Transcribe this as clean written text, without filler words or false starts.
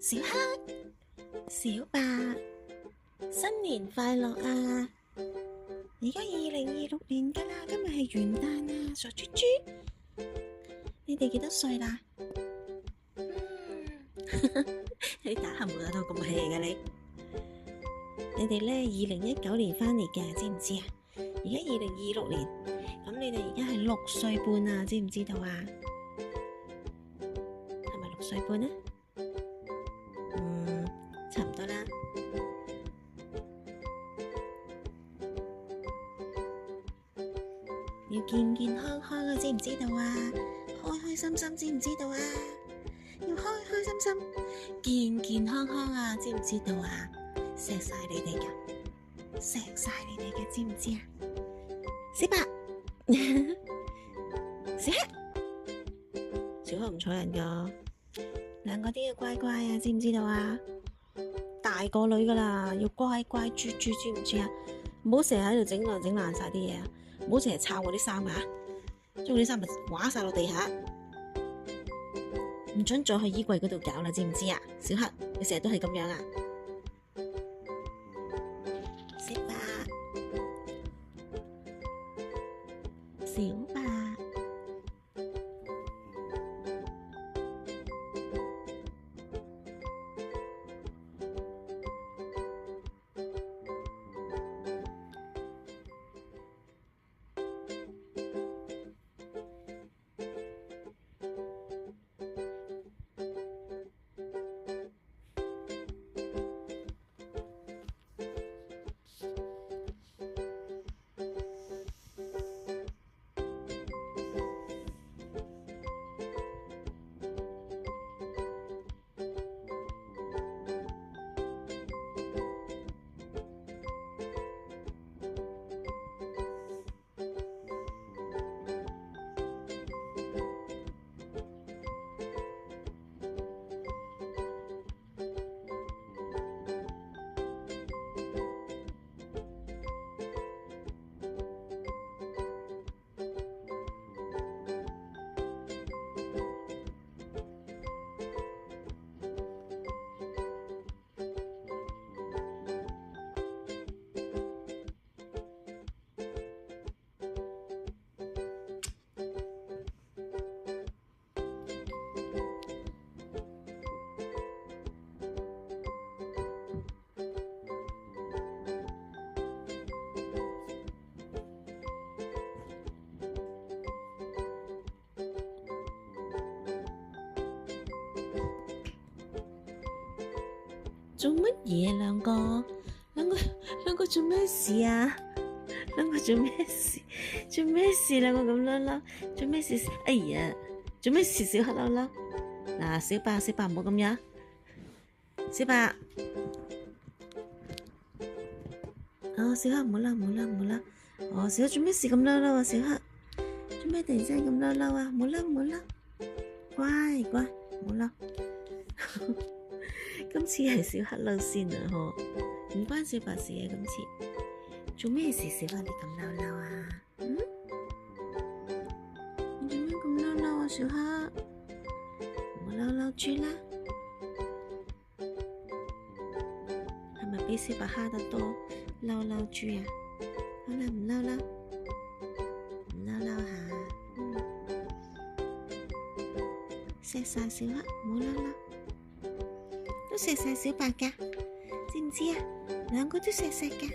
小黑、小白，新年快樂啊！而家2026年㗎啦，今日係元旦啊，傻豬豬，你哋幾多歲啦？你打喊冇打到咁 hea 㗎你？你哋咧2019年翻嚟嘅，知唔知啊？而家2026年，咁你哋而家係6歲半啊，知唔知道啊？係咪6歲半啊？差唔多啦。要健健康康啊，知唔知道啊？開開心心，知唔知道啊？要開開心心，健健康康啊，知唔知道啊？錫晒你哋㗎，錫晒你哋嘅，知唔知啊？小白、小黑，小黑唔睬人㗎，兩個都要乖乖啊，知唔知道啊？大個女㗎啦，要乖乖豬豬，知唔知啊？唔好成日喺度整爛晒啲嘢啊！唔好成日抄我啲衫啊！將我啲衫咪畫晒落地下，唔准再去衣櫃嗰度搞啦，知唔知啊？小黑，你成日都係咁樣啊！小白、小白，做乜嘢？兩個做咩事啊？兩個做咩事？做咩事？兩個咁嬲嬲，做咩事？哎呀，做咩事？小黑嬲嬲，嗱，小白唔好咁樣，小白，哦，小黑唔好嬲，哦，小黑做咩事咁嬲嬲啊？小黑做咩突然之間咁嬲嬲啊？唔好嬲，乖，唔好嬲。今次係小黑嬲先啊，唔關小白事嘅。今次做咩事？小黑你咁嬲嬲啊？你做咩咁嬲嬲啊？小黑，唔好嬲豬啦。係咪俾小白蝦得多嬲豬啊？好啦，唔嬲啦，下，錫晒小黑，唔好嬲啦。都錫晒小白㗎，知唔知啊？兩個都錫㗎。